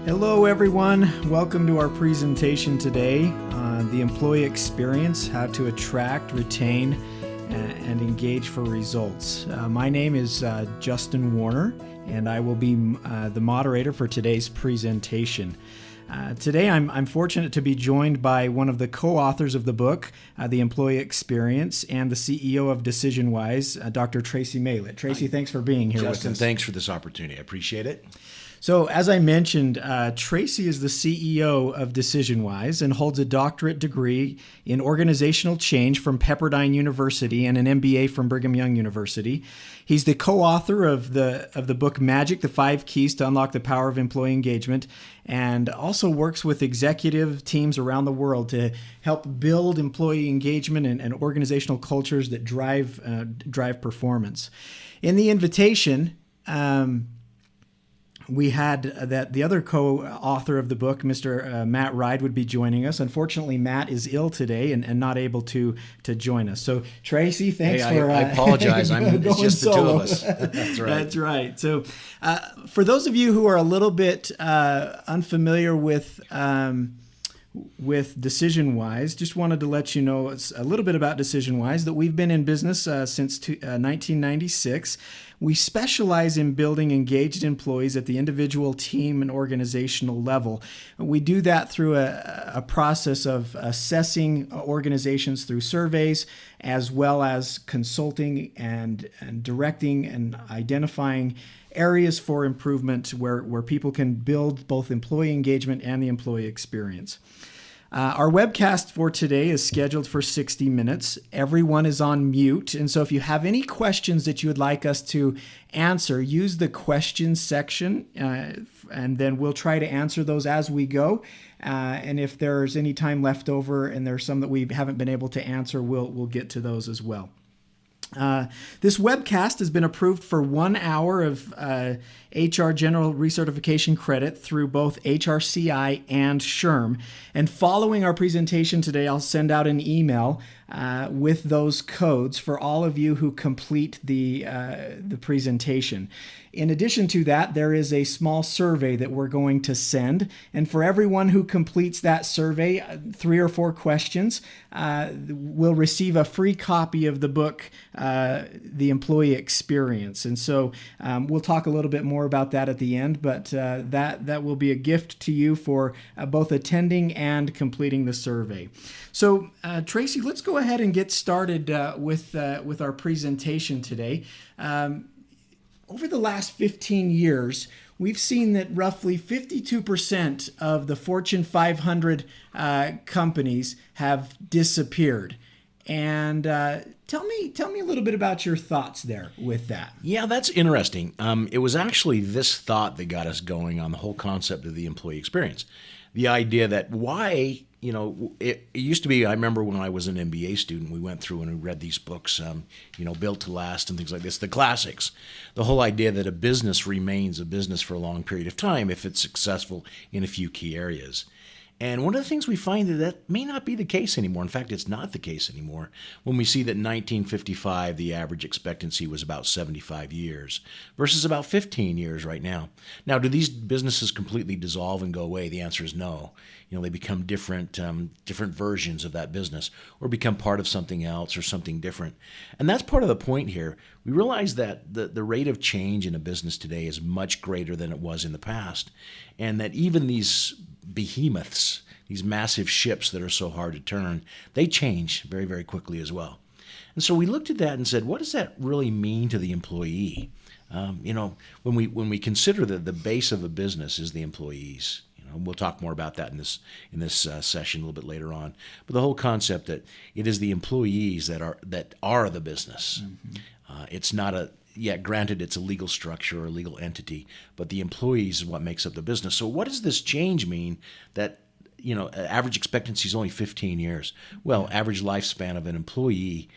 Hello everyone, welcome to our presentation today on the employee experience, how to attract, retain, and engage for results. My name is Justin Warner, and I will be the moderator for today's presentation. Today I'm fortunate to be joined by one of the co-authors of the book, The Employee Experience, and the CEO of DecisionWise, Dr. Tracy Maylett. Tracy, thanks for being here with us. Justin, thanks for this opportunity. I appreciate it. So as I mentioned, Tracy is the CEO of DecisionWise and holds a doctorate degree in organizational change from Pepperdine University and an MBA from Brigham Young University. He's the co-author of the book Magic, the 5 Keys to Unlock the Power of Employee Engagement, and also works with executive teams around the world to help build employee engagement and organizational cultures that drive performance. In the invitation, we had that the other co-author of the book, Mr. Matt Ride, would be joining us. Unfortunately, Matt is ill today and not able to join us. So, Tracy, thanks for... I apologize. It's just solo. The two of us. That's right. That's right. So, for those of you who are a little bit unfamiliar with DecisionWise, just wanted to let you know a little bit about DecisionWise, that we've been in business since 1996. We specialize in building engaged employees at the individual, team, and organizational level. We do that through a process of assessing organizations through surveys, as well as consulting and directing and identifying areas for improvement where people can build both employee engagement and the employee experience. Our webcast for today is scheduled for 60 minutes. Everyone is on mute, and so if you have any questions that you would like us to answer, use the questions section, and then we'll try to answer those as we go. And if there's any time left over and there's some that we haven't been able to answer, we'll get to those as well. This webcast has been approved for 1 hour of HR General Recertification credit through both HRCI and SHRM. And following our presentation today, I'll send out an email with those codes for all of you who complete the presentation. In addition to that, there is a small survey that we're going to send. And for everyone who completes that survey, 3 or 4 questions, will receive a free copy of the book, The Employee Experience. And so we'll talk a little bit more about that at the end, but that will be a gift to you for both attending and completing the survey. So Tracy, let's go ahead and get started with our presentation today. Over the last 15 years, we've seen that roughly 52% of the Fortune 500 companies have disappeared. And tell me a little bit about your thoughts there with that. Yeah, that's interesting. It was actually this thought that got us going on the whole concept of the employee experience. The idea that why, it used to be, I remember when I was an MBA student, we went through and we read these books, Built to Last and things like this, the classics. The whole idea that a business remains a business for a long period of time if it's successful in a few key areas. And one of the things we find that may not be the case anymore. In fact, it's not the case anymore when we see that in 1955, the average expectancy was about 75 years versus about 15 years right now. Now, do these businesses completely dissolve and go away? The answer is no. They become different versions of that business or become part of something else or something different. And that's part of the point here. We realize that the rate of change in a business today is much greater than it was in the past, and that even these behemoths, these massive ships that are so hard to turn, they change very, very quickly as well. And so we looked at that and said, what does that really mean to the employee? When we consider that the base of a business is the employees, we'll talk more about that in this session a little bit later on. But the whole concept that it is the employees that are the business. Mm-hmm. It's not granted, it's a legal structure or a legal entity, but the employees is what makes up the business. So what does this change mean that, average expectancy is only 15 years? Well, average lifespan of an employee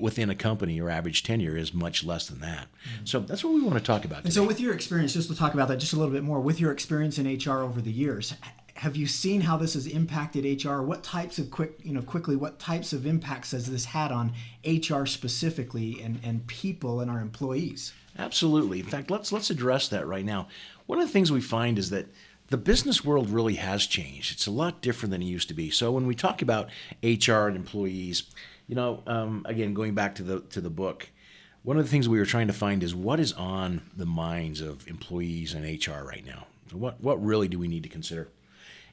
within a company or average tenure is much less than that. Mm-hmm. So that's what we want to talk about today. And so with your experience, just to talk about that just a little bit more, with your experience in HR over the years, have you seen how this has impacted HR? What types of what types of impacts has this had on HR specifically and people and our employees? Absolutely. In fact, let's address that right now. One of the things we find is that the business world really has changed. It's a lot different than it used to be. So when we talk about HR and employees, again, going back to the book, one of the things we were trying to find is what is on the minds of employees and HR right now. So what really do we need to consider?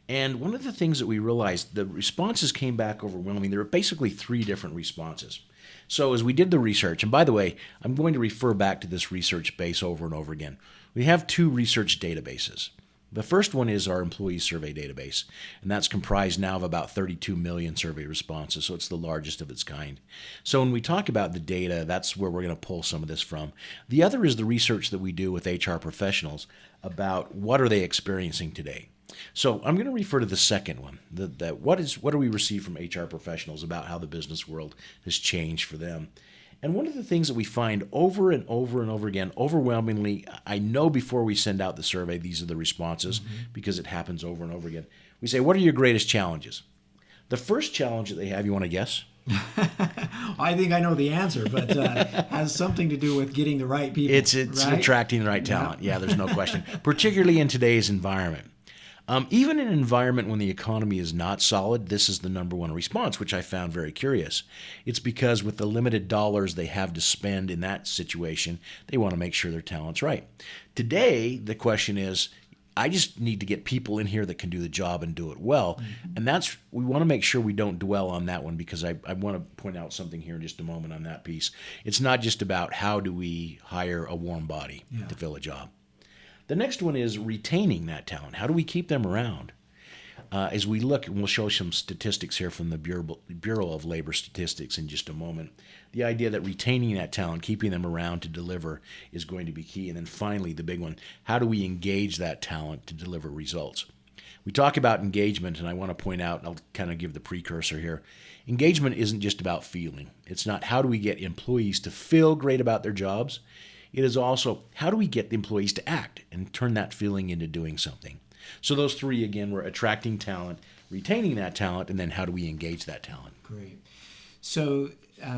And one of the things that we realized, the responses came back overwhelming. There were basically 3 different responses. So as we did the research, and by the way, I'm going to refer back to this research base over and over again. We have 2 research databases. The first one is our employee survey database, and that's comprised now of about 32 million survey responses, so it's the largest of its kind. So when we talk about the data, that's where we're going to pull some of this from. The other is the research that we do with HR professionals about what are they experiencing today. So I'm going to refer to the second one, what do we receive from HR professionals about how the business world has changed for them. And one of the things that we find over and over and over again, overwhelmingly, I know before we send out the survey, these are the responses because it happens over and over again. We say, what are your greatest challenges? The first challenge that they have, you want to guess? I think I know the answer, but has something to do with getting the right people. It's right? attracting the right talent. Yeah, there's no question, particularly in today's environment. Even in an environment when the economy is not solid, this is the number one response, which I found very curious. It's because with the limited dollars they have to spend in that situation, they want to make sure their talent's right. Today, the question is, I just need to get people in here that can do the job and do it well. And we want to make sure we don't dwell on that one because I want to point out something here in just a moment on that piece. It's not just about how do we hire a warm body to fill a job. The next one is retaining that talent. How do we keep them around? As we look, and we'll show some statistics here from the Bureau of Labor Statistics in just a moment, the idea that retaining that talent, keeping them around to deliver is going to be key. And then finally, the big one, how do we engage that talent to deliver results? We talk about engagement, and I want to point out, and I'll kind of give the precursor here, engagement isn't just about feeling. It's not how do we get employees to feel great about their jobs. It is also how do we get the employees to act and turn that feeling into doing something. So those 3, again, were attracting talent, retaining that talent, and then how do we engage that talent. Great. So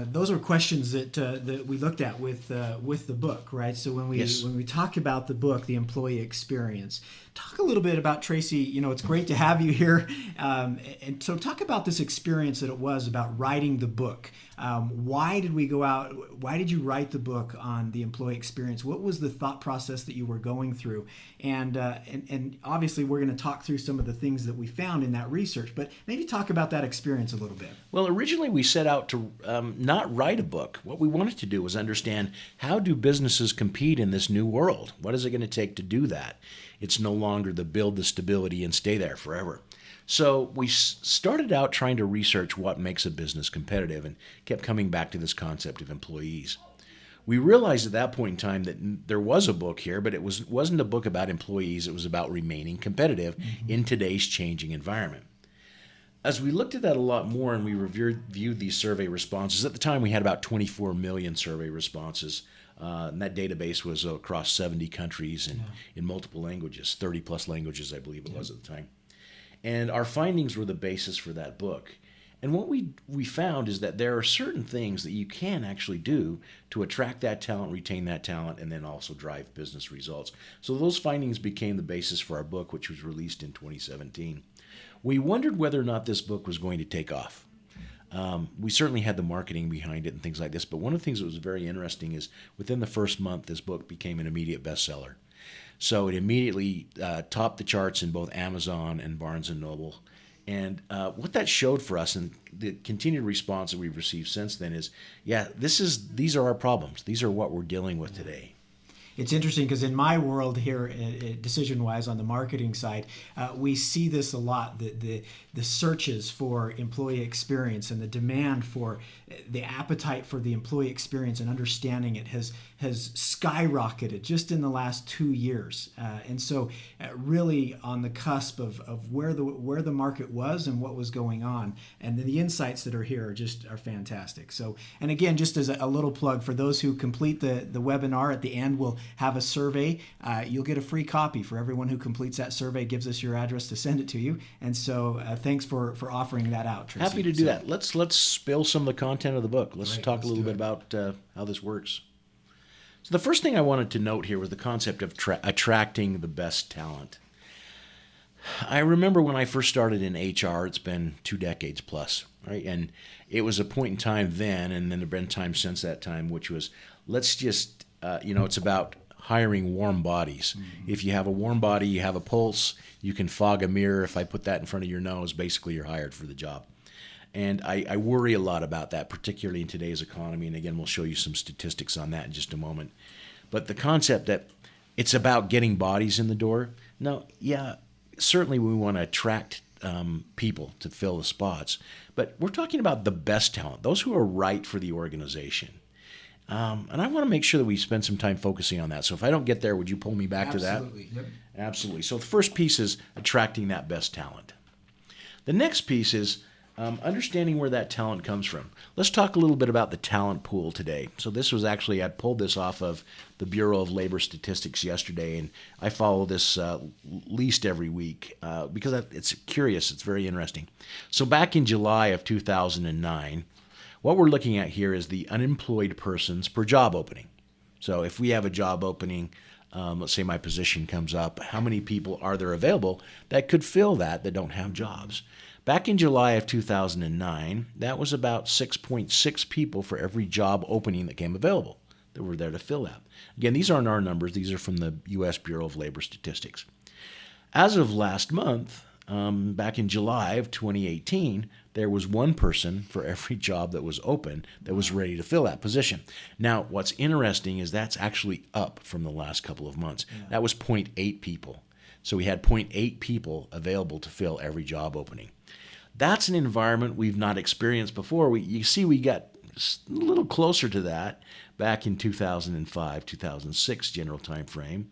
those are questions that we looked at with the book, right? So when we talk about the book, the employee experience, talk a little bit about, Tracy. It's great to have you here, and so talk about this experience that it was about writing the book. Why did we go out? Why did you write the book on the employee experience? What was the thought process that you were going through? And obviously, we're going to talk through some of the things that we found in that research, but maybe talk about that experience a little bit. Well, originally we set out to not write a book. What we wanted to do was understand how do businesses compete in this new world? What is it going to take to do that? It's no longer the build the stability and stay there forever. So we started out trying to research what makes a business competitive and kept coming back to this concept of employees. We realized at that point in time that there was a book here, but it wasn't a book about employees. It was about remaining competitive in today's changing environment. As we looked at that a lot more and we reviewed these survey responses, at the time we had about 24 million survey responses. And that database was across 70 countries and in multiple languages, 30 plus languages, I believe it was at the time. And our findings were the basis for that book. And what we found is that there are certain things that you can actually do to attract that talent, retain that talent, and then also drive business results. So those findings became the basis for our book, which was released in 2017. We wondered whether or not this book was going to take off. We certainly had the marketing behind it and things like this, but one of the things that was very interesting is within the first month, this book became an immediate bestseller. So it immediately topped the charts in both Amazon and Barnes & Noble. And what that showed for us and the continued response that we've received since then is, these are our problems. These are what we're dealing with today. It's interesting because in my world here at DecisionWise on the marketing side, we see this a lot, the searches for employee experience and the demand for the appetite for the employee experience and understanding it has skyrocketed just in the last 2 years. And so really on the cusp of where the market was and what was going on. And the insights that are here are fantastic. So, and again, just as a little plug for those who complete the webinar at the end, we'll have a survey. You'll get a free copy for everyone who completes that survey, gives us your address to send it to you. And so thanks for offering that out, Tracy. Happy to do that. Let's spill some of the content of the book. Let's talk a little bit about how this works. So the first thing I wanted to note here was the concept of attracting the best talent. I remember when I first started in HR, it's been 2 decades plus, right? And it was a point in time then, and then there have been times since that time, which was let's just, it's about hiring warm bodies. Mm-hmm. If you have a warm body, you have a pulse, you can fog a mirror. If I put that in front of your nose, basically you're hired for the job. And I worry a lot about that, particularly in today's economy. And again, we'll show you some statistics on that in just a moment. But the concept that it's about getting bodies in the door, no, yeah, certainly we want to attract people to fill the spots. But we're talking about the best talent, those who are right for the organization. And I want to make sure that we spend some time focusing on that. So if I don't get there, would you pull me back Absolutely. to that? Yep. Absolutely. So the first piece is attracting that best talent. The next piece is understanding where that talent comes from. Let's talk a little bit about the talent pool today. So this was actually, I pulled this off of the Bureau of Labor Statistics yesterday, and I follow this at least every week because it's curious, it's very interesting. So back in July of 2009, what we're looking at here is the unemployed persons per job opening. So if we have a job opening, let's say my position comes up, how many people are there available that could fill that don't have jobs? Back in July of 2009, that was about 6.6 people for every job opening that came available that were there to fill that. Again, these aren't our numbers. These are from the U.S. Bureau of Labor Statistics. As of last month, back in July of 2018, there was one person for every job that was open that was ready to fill that position. Now, what's interesting is that's actually up from the last couple of months. Yeah. That was 0.8 people. So we had 0.8 people available to fill every job opening. That's an environment we've not experienced before. You see we got a little closer to that back in 2005, 2006 general time frame.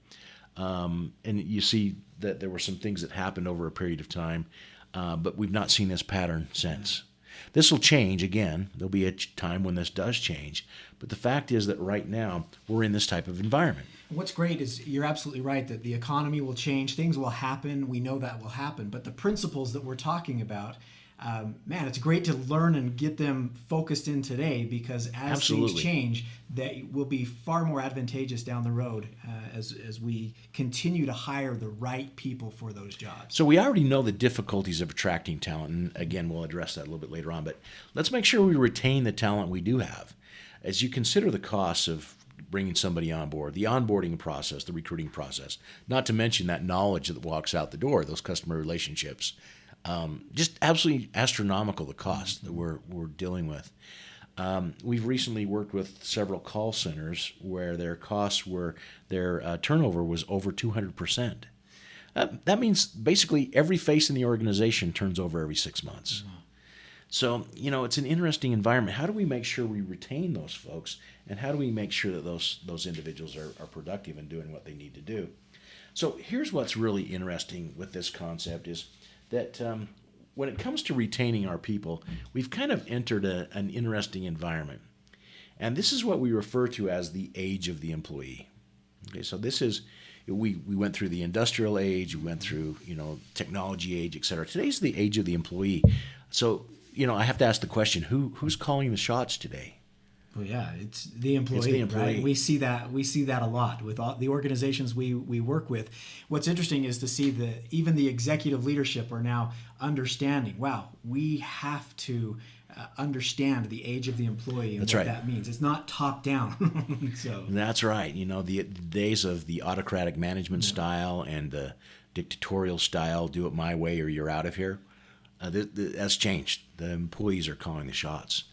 And you see that there were some things that happened over a period of time, but we've not seen this pattern since. This will change again. There'll be a time when this does change. But the fact is that right now we're in this type of environment. What's great is you're absolutely right that the economy will change. Things will happen. We know that will happen. But the principles that we're talking about, it's great to learn and get them focused in today because as Absolutely. Things change, they will be far more advantageous down the road as we continue to hire the right people for those jobs. So we already know the difficulties of attracting talent. And again, we'll address that a little bit later on. But let's make sure we retain the talent we do have. As you consider the costs of bringing somebody on board, the onboarding process, the recruiting process, not to mention that knowledge that walks out the door, those customer relationships, just absolutely astronomical, the cost that we're dealing with. We've recently worked with several call centers where their turnover was over 200%. That means basically every face in the organization turns over every 6 months. Mm-hmm. So, it's an interesting environment. How do we make sure we retain those folks, and how do we make sure that those individuals are productive and doing what they need to do? So here's what's really interesting with this concept is that when it comes to retaining our people, we've kind of entered an interesting environment. And this is what we refer to as the age of the employee. Okay, so this is, we went through the industrial age, we went through, technology age, et cetera. Today's the age of the employee. So, I have to ask the question, who's calling the shots today? Well, yeah, it's the employee, right? We see that a lot with all the organizations we work with. What's interesting is to see that even the executive leadership are now understanding, wow, we have to understand the age of the employee and that means. It's not top down. So that's right. The days of the autocratic management style and the dictatorial style, do it my way or you're out of here, that's changed. The employees are calling the shots.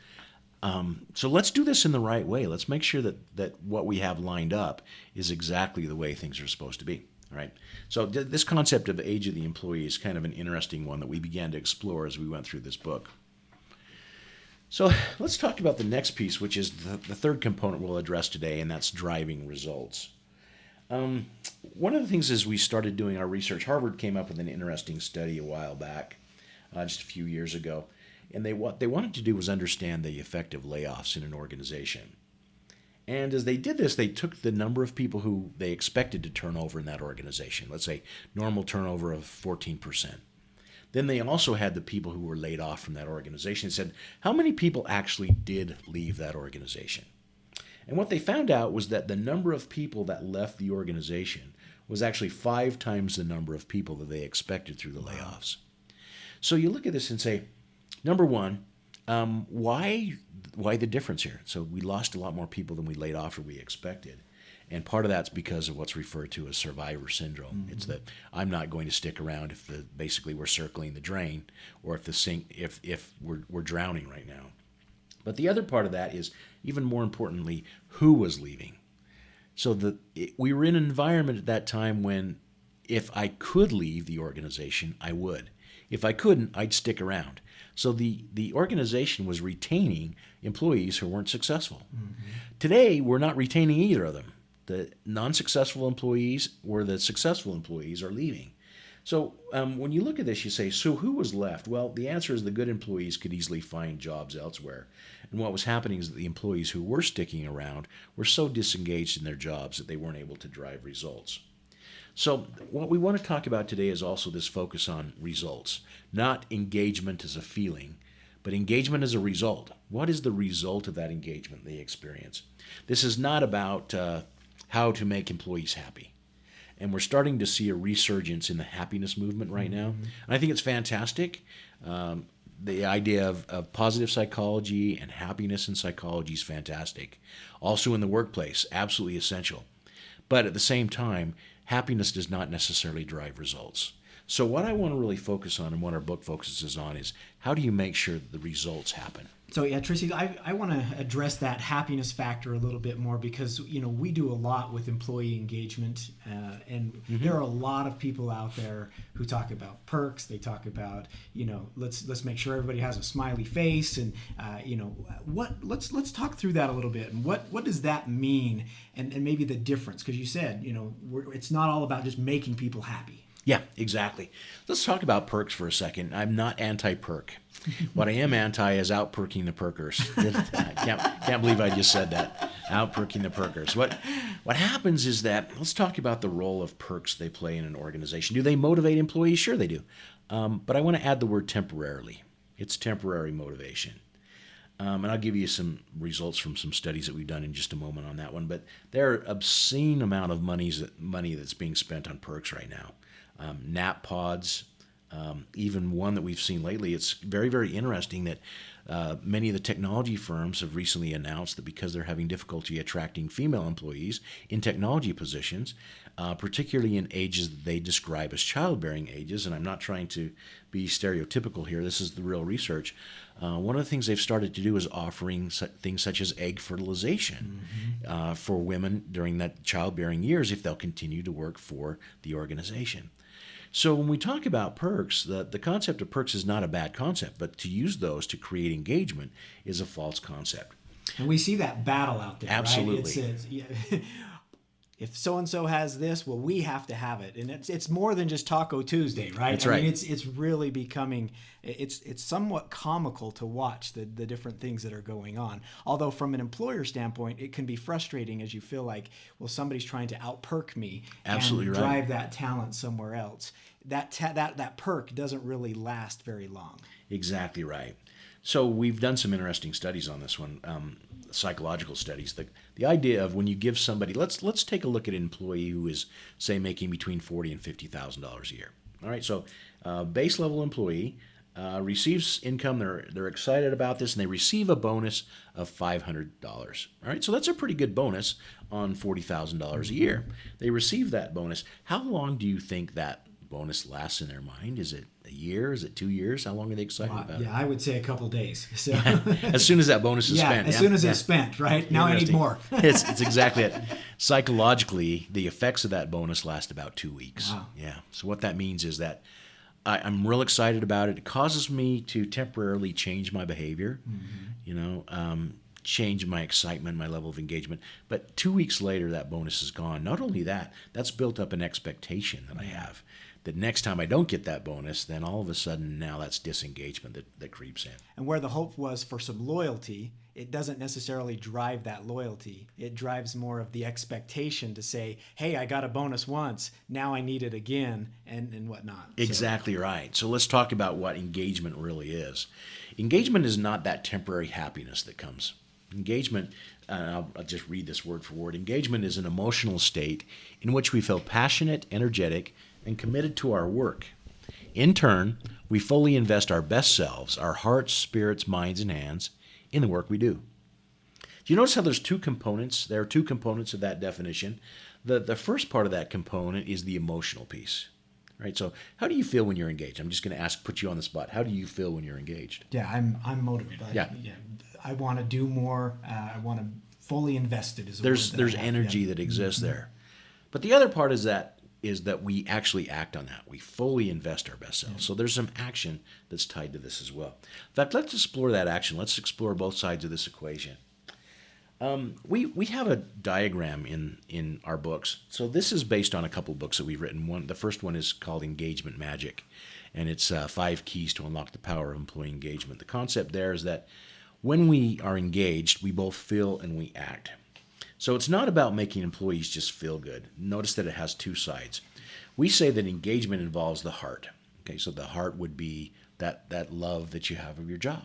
So let's do this in the right way. Let's make sure that what we have lined up is exactly the way things are supposed to be. All right. So this concept of the age of the employee is kind of an interesting one that we began to explore as we went through this book. So let's talk about the next piece, which is the third component we'll address today, and that's driving results. One of the things as we started doing our research, Harvard came up with an interesting study a while back, just a few years ago. And what they wanted to do was understand the effect of layoffs in an organization. And as they did this, they took the number of people who they expected to turn over in that organization. Let's say normal turnover of 14%. Then they also had the people who were laid off from that organization and said, how many people actually did leave that organization? And what they found out was that the number of people that left the organization was actually 5 times the number of people that they expected through the layoffs. So you look at this and say, number one, why the difference here? So we lost a lot more people than we laid off or we expected. And part of that's because of what's referred to as survivor syndrome. Mm-hmm. It's that I'm not going to stick around if basically we're circling the drain, or if the sink if we're drowning right now. But the other part of that is, even more importantly, who was leaving. So we were in an environment at that time when if I could leave the organization, I would. If I couldn't, I'd stick around. So the organization was retaining employees who weren't successful. Mm-hmm. Today, we're not retaining either of them. The non-successful employees or the successful employees are leaving. So when you look at this, you say, so who was left? Well, the answer is the good employees could easily find jobs elsewhere. And what was happening is that the employees who were sticking around were so disengaged in their jobs that they weren't able to drive results. So what we want to talk about today is also this focus on results, not engagement as a feeling, but engagement as a result. What is the result of that engagement they experience? This is not about how to make employees happy. And we're starting to see a resurgence in the happiness movement right now. And I think it's fantastic. The idea of positive psychology and happiness in psychology is fantastic. Also in the workplace, absolutely essential. But at the same time, happiness does not necessarily drive results. So what I want to really focus on, and what our book focuses on, is how do you make sure that the results happen? So yeah, Tracy, I want to address that happiness factor a little bit more, because we do a lot with employee engagement, and there are a lot of people out there who talk about perks. They talk about let's make sure everybody has a smiley face, and let's talk through that a little bit, and what does that mean, and maybe the difference, because you said it's not all about just making people happy. Yeah, exactly. Let's talk about perks for a second. I'm not anti-perk. What I am anti is out-perking the perkers. I can't believe I just said that. Out-perking the perkers. What happens is that, let's talk about the role of perks they play in an organization. Do they motivate employees? Sure they do. But I want to add the word temporarily. It's temporary motivation. And I'll give you some results from some studies that we've done in just a moment on that one. But there are obscene amount of money that's being spent on perks right now. Nap pods, even one that we've seen lately. It's very, very interesting that many of the technology firms have recently announced that because they're having difficulty attracting female employees in technology positions, particularly in ages that they describe as childbearing ages, and I'm not trying to be stereotypical here, this is the real research, one of the things they've started to do is offering things such as egg fertilization for women during that childbearing years if they'll continue to work for the organization. So when we talk about perks, the concept of perks is not a bad concept, but to use those to create engagement is a false concept. And we see that battle out there, absolutely. Right? If so-and-so has this, well, we have to have it. And it's more than just Taco Tuesday, right? That's right. I mean, it's really becoming, it's somewhat comical to watch the different things that are going on. Although from an employer standpoint, it can be frustrating as you feel like, well, somebody's trying to out-perk me absolutely and right. drive that talent somewhere else. That perk doesn't really last very long. Exactly right. So we've done some interesting studies on this one, psychological studies. The idea of when you give somebody, let's take a look at an employee who is, say, making between $40,000 and $50,000 a year. All right, so base level employee receives income. They're excited about this, and they receive a bonus of $500. All right, so that's a pretty good bonus on $40,000 a year. They receive that bonus. How long do you think that bonus lasts in their mind? Is it a year? Is it 2 years? How long are they excited about it? Yeah, I would say a couple days. So. As soon as that bonus is spent. As soon as it's spent, right? Now I need more. It's exactly it. Psychologically, the effects of that bonus last about 2 weeks. Wow. Yeah. So what that means is that I'm real excited about it. It causes me to temporarily change my behavior, change my excitement, my level of engagement. But 2 weeks later, that bonus is gone. Not only that, that's built up an expectation that I have. That next time I don't get that bonus, then all of a sudden now that's disengagement that creeps in. And where the hope was for some loyalty, it doesn't necessarily drive that loyalty. It drives more of the expectation to say, hey, I got a bonus once, now I need it again, and whatnot. Exactly right. So let's talk about what engagement really is. Engagement is not that temporary happiness that comes. Engagement, I'll just read this word for word. Engagement is an emotional state in which we feel passionate, energetic, and committed to our work. In turn, we fully invest our best selves, our hearts, spirits, minds, and hands in the work we do. Do you notice how there's two components? There are two components of that definition. The first part of that component is the emotional piece. Right. So how do you feel when you're engaged? I'm just going to put you on the spot. How do you feel when you're engaged? Yeah, I'm motivated. Yeah. I want to do more. I want to fully invest it. There's energy that exists there. But the other part is that we actually act on that. We fully invest our best selves. So there's some action that's tied to this as well. In fact, let's explore that action. Let's explore both sides of this equation. We have a diagram in our books. So this is based on a couple of books that we've written. The first one is called Engagement Magic, and it's 5 keys to unlock the power of employee engagement. The concept there is that when we are engaged, we both feel and we act. So it's not about making employees just feel good. Notice that it has two sides. We say that engagement involves the heart. Okay, so the heart would be that love that you have of your job.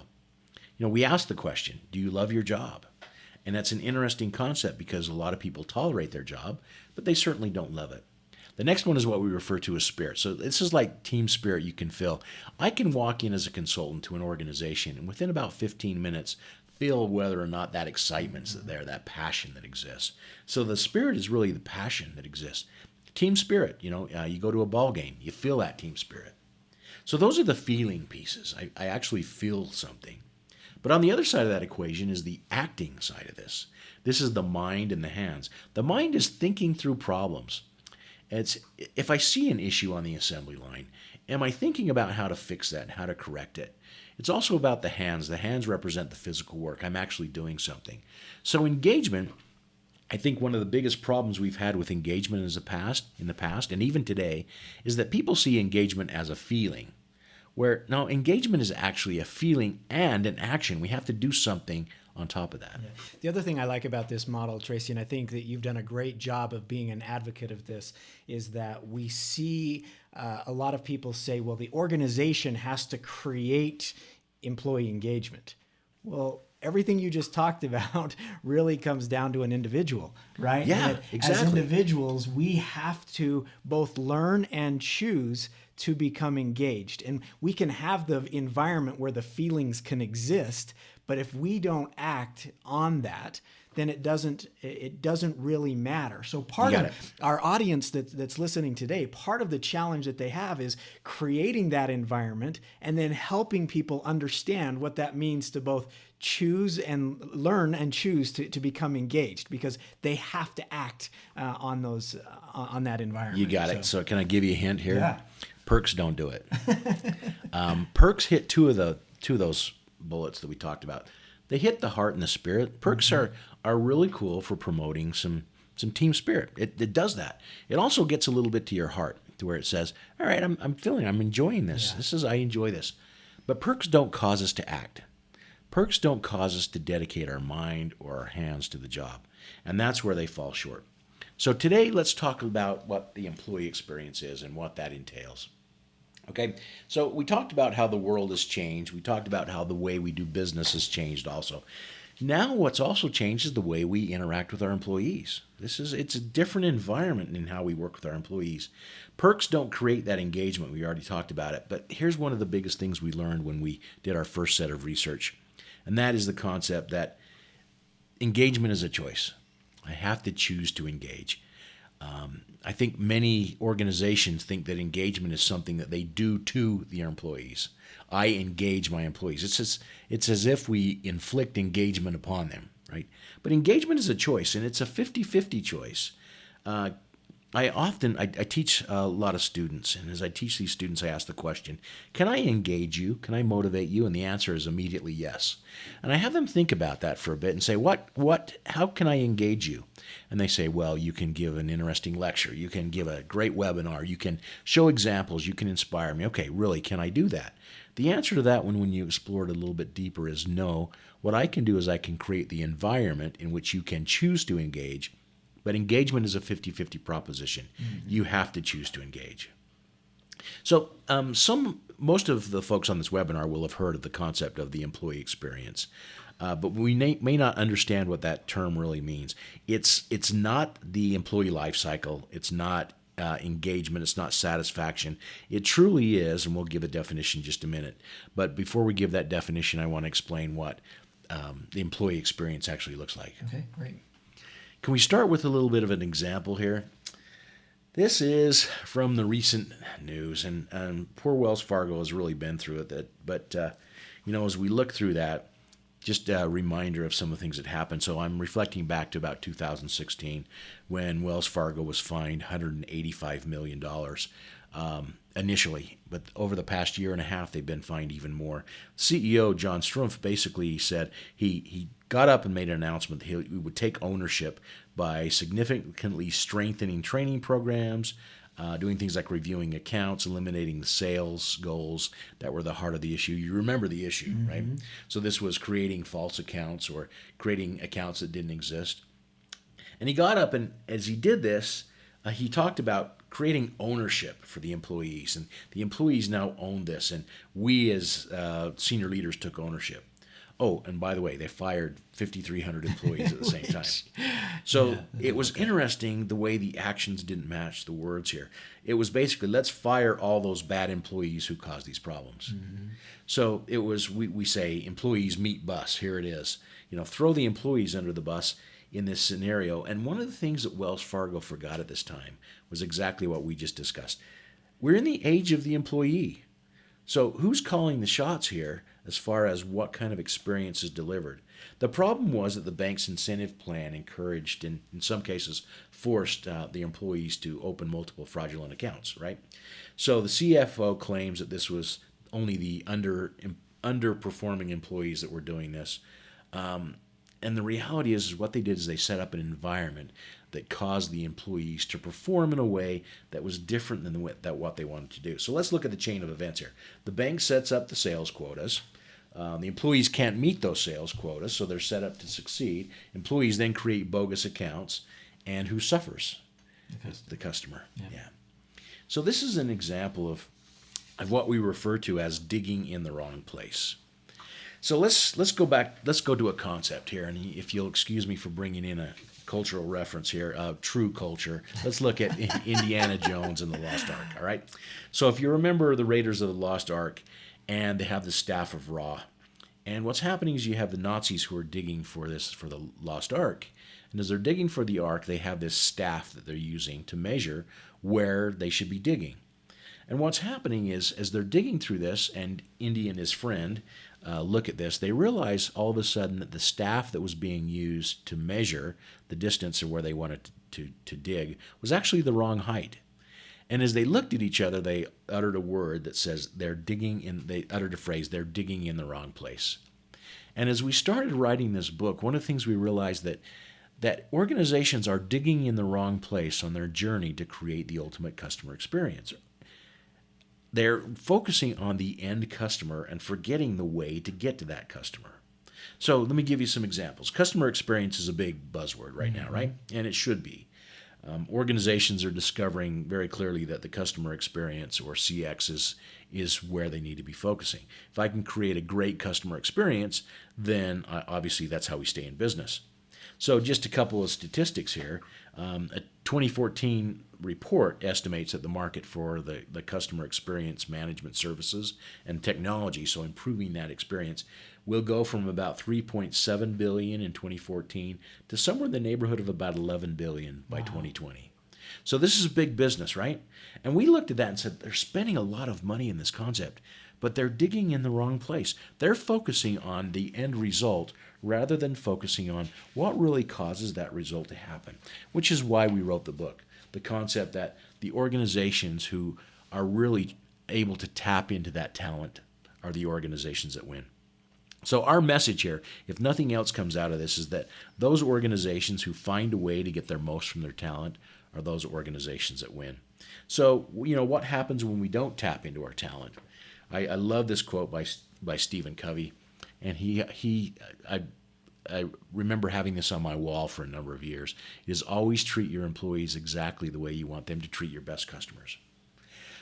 We ask the question, do you love your job? And that's an interesting concept because a lot of people tolerate their job, but they certainly don't love it. The next one is what we refer to as spirit. So this is like team spirit you can feel. I can walk in as a consultant to an organization and within about 15 minutes feel whether or not that excitement's there, that passion that exists. So the spirit is really the passion that exists. Team spirit, you go to a ball game, you feel that team spirit. So those are the feeling pieces. I actually feel something. But on the other side of that equation is the acting side of this. This is the mind and the hands. The mind is thinking through problems. If I see an issue on the assembly line, am I thinking about how to fix that and how to correct it? It's also about the hands. The hands represent the physical work. I'm actually doing something. So engagement, I think one of the biggest problems we've had with engagement in the past, and even today, is that people see engagement as a feeling. Where now engagement is actually a feeling and an action. We have to do something on top of that. Yeah. The other thing I like about this model, Tracy, and I think that you've done a great job of being an advocate of this, is that we see a lot of people say, well, the organization has to create employee engagement. Well, everything you just talked about really comes down to an individual, right? Yeah, exactly. As individuals, we have to both learn and choose to become engaged. And we can have the environment where the feelings can exist, but if we don't act on that, then it doesn't really matter. So part of our audience that's listening today, part of the challenge that they have is creating that environment and then helping people understand what that means to both choose and learn and choose to become engaged, because they have to act on that environment. You got it. So can I give you a hint here? Yeah. Perks don't do it. Perks hit two of those bullets that we talked about. They hit the heart and the spirit. Perks are really cool for promoting some team spirit. It does that. It also gets a little bit to your heart, to where it says, all right, I'm enjoying this. Yeah. I enjoy this. But perks don't cause us to act. Perks don't cause us to dedicate our mind or our hands to the job. And that's where they fall short. So today, let's talk about what the employee experience is and what that entails. Okay, so we talked about how the world has changed. We talked about how the way we do business has changed also. Now what's also changed is the way we interact with our employees. It's a different environment in how we work with our employees. Perks don't create that engagement. We already talked about it. But here's one of the biggest things we learned when we did our first set of research. And that is the concept that engagement is a choice. I have to choose to engage. I think many organizations think that engagement is something that they do to their employees. I engage my employees. It's as if we inflict engagement upon them, right? But engagement is a choice, and it's a 50-50 choice. I teach a lot of students, and as I teach these students, I ask the question, can I engage you? Can I motivate you? And the answer is immediately yes. And I have them think about that for a bit and say, how can I engage you? And they say, well, you can give an interesting lecture. You can give a great webinar. You can show examples. You can inspire me. Okay, really, can I do that? The answer to that one, when you explore it a little bit deeper, is no. What I can do is I can create the environment in which you can choose to engage. But engagement is a 50-50 proposition. Mm-hmm. You have to choose to engage. So most of the folks on this webinar will have heard of the concept of the employee experience. but we may not understand what that term really means. It's not the employee life cycle. It's not engagement. It's not satisfaction. It truly is, and we'll give a definition in just a minute. But before we give that definition, I want to explain what the employee experience actually looks like. Okay, great. Can we start with a little bit of an example here? This is from the recent news, and poor Wells Fargo has really been through it. But as we look through that, just a reminder of some of the things that happened. So I'm reflecting back to about 2016 when Wells Fargo was fined $185 million initially. But over the past year and a half, they've been fined even more. CEO John Strumpf basically said he got up and made an announcement that he would take ownership by significantly strengthening training programs, doing things like reviewing accounts, eliminating the sales goals that were the heart of the issue. You remember the issue, right? So this was creating false accounts or creating accounts that didn't exist. And he got up, and as he did this, he talked about creating ownership for the employees. And the employees now own this, and we as senior leaders took ownership. Oh, and by the way, they fired 5,300 employees at the same time. So it was interesting the way the actions didn't match the words here. It was basically, let's fire all those bad employees who caused these problems. So it was, we say, employees meet bus. Here it is. Throw the employees under the bus in this scenario. And one of the things that Wells Fargo forgot at this time was exactly what we just discussed. We're in the age of the employee. So who's calling the shots here as far as what kind of experience is delivered? The problem was that the bank's incentive plan encouraged and in some cases forced the employees to open multiple fraudulent accounts, right? So the CFO claims that this was only the underperforming employees that were doing this. And the reality is what they did is they set up an environment that caused the employees to perform in a way that was different than what they wanted to do. So let's look at the chain of events here. The bank sets up the sales quotas. The employees can't meet those sales quotas, so they're set up to succeed. Employees then create bogus accounts, and who suffers? The customer. Yeah. So this is an example of what we refer to as digging in the wrong place. So let's go back. Let's go to a concept here, and if you'll excuse me for bringing in a cultural reference here, true culture. Let's look at Indiana Jones and the Lost Ark. All right. So if you remember the Raiders of the Lost Ark, and they have the Staff of Ra, and what's happening is you have the Nazis who are digging for the Lost Ark, and as they're digging for the Ark, they have this staff that they're using to measure where they should be digging. And what's happening is, as they're digging through this, and Indy and his friend look at this, they realize all of a sudden that the staff that was being used to measure the distance of where they wanted to dig was actually the wrong height. And as they looked at each other, they uttered a word that says they uttered a phrase, they're digging in the wrong place. And as we started writing this book, one of the things we realized that organizations are digging in the wrong place on their journey to create the ultimate customer experience. They're focusing on the end customer and forgetting the way to get to that customer. So let me give you some examples. Customer experience is a big buzzword right now, right? And it should be. Organizations are discovering very clearly that the customer experience, or CX, is where they need to be focusing. If I can create a great customer experience, then obviously that's how we stay in business. So just a couple of statistics here. A 2014 report estimates that the market for the customer experience management services and technology, so improving that experience, will go from about $3.7 billion in 2014 to somewhere in the neighborhood of about $11 billion by 2020. So this is big business, right? And we looked at that and said, they're spending a lot of money in this concept, but they're digging in the wrong place. They're focusing on the end result rather than focusing on what really causes that result to happen, which is why we wrote the book. The concept that the organizations who are really able to tap into that talent are the organizations that win. So our message here, if nothing else comes out of this, is that those organizations who find a way to get their most from their talent are those organizations that win. So, what happens when we don't tap into our talent? I love this quote by Stephen Covey, and I remember having this on my wall for a number of years. It is always treat your employees exactly the way you want them to treat your best customers.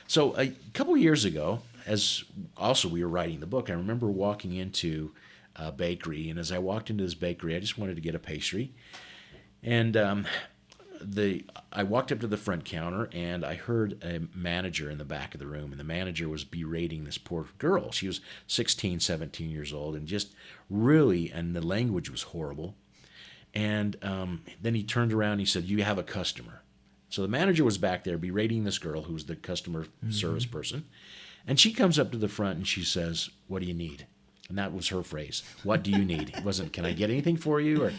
So a couple of years ago, as also we were writing the book, I remember walking into bakery. And as I walked into this bakery, I just wanted to get a pastry. And I walked up to the front counter, and I heard a manager in the back of the room, and the manager was berating this poor girl. She was 16, 17 years old, and just really, and the language was horrible. And then he turned around and he said, "You have a customer." So the manager was back there berating this girl who was the customer service person. And she comes up to the front and she says, "What do you need?" And that was her phrase. "What do you need?" It wasn't, "Can I get anything for you?" Or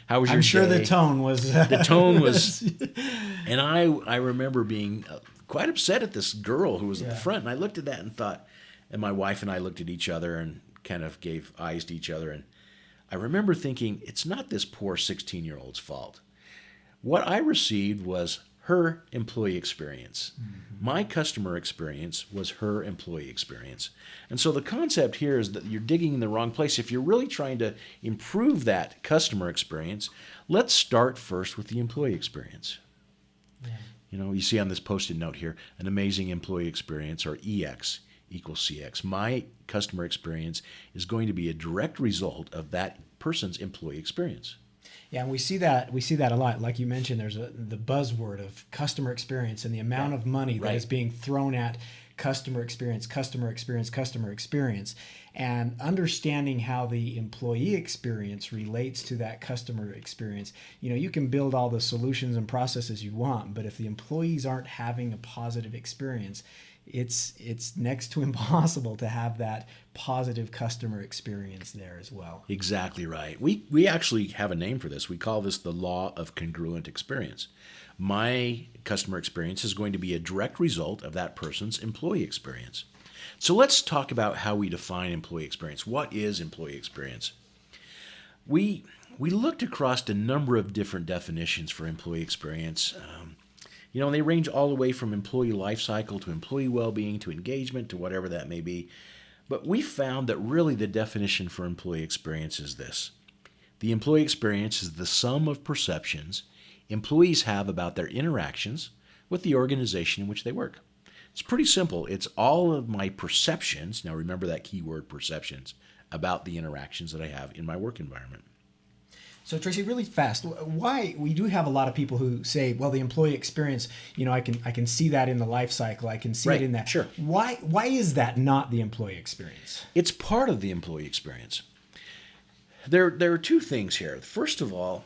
"How was your day?" I'm sure the tone was... The tone was... And I remember being quite upset at this girl who was at the front. And I looked at that and thought, and my wife and I looked at each other and kind of gave eyes to each other. And I remember thinking, it's not this poor 16-year-old's fault. What I received was her employee experience. My customer experience was her employee experience. And so the concept here is that you're digging in the wrong place. If you're really trying to improve that customer experience, let's start first with the employee experience. Yeah. You know, you see on this post-it note here, an amazing employee experience, or EX equals CX. My customer experience is going to be a direct result of that person's employee experience. Yeah, and we see that a lot. Like you mentioned, there's the buzzword of customer experience, and the amount of money that is being thrown at customer experience, customer experience, customer experience. And understanding how the employee experience relates to that customer experience. You know, you can build all the solutions and processes you want, but if the employees aren't having a positive experience, it's next to impossible to have that positive customer experience there as well. Exactly right. We actually have a name for this. We call this the law of congruent experience. My customer experience is going to be a direct result of that person's employee experience. So let's talk about how we define employee experience. What is employee experience? We looked across a number of different definitions for employee experience. You know, they range all the way from employee life cycle to employee well-being to engagement to whatever that may be. But we found that really the definition for employee experience is this. The employee experience is the sum of perceptions employees have about their interactions with the organization in which they work. It's pretty simple. It's all of my perceptions, now remember that key word, perceptions, about the interactions that I have in my work environment. So Tracy, really fast, why we do have a lot of people who say, well, the employee experience, you know, I can see that in the life cycle, I can see it in that. Sure. Why is that not the employee experience? It's part of the employee experience. There are two things here. First of all,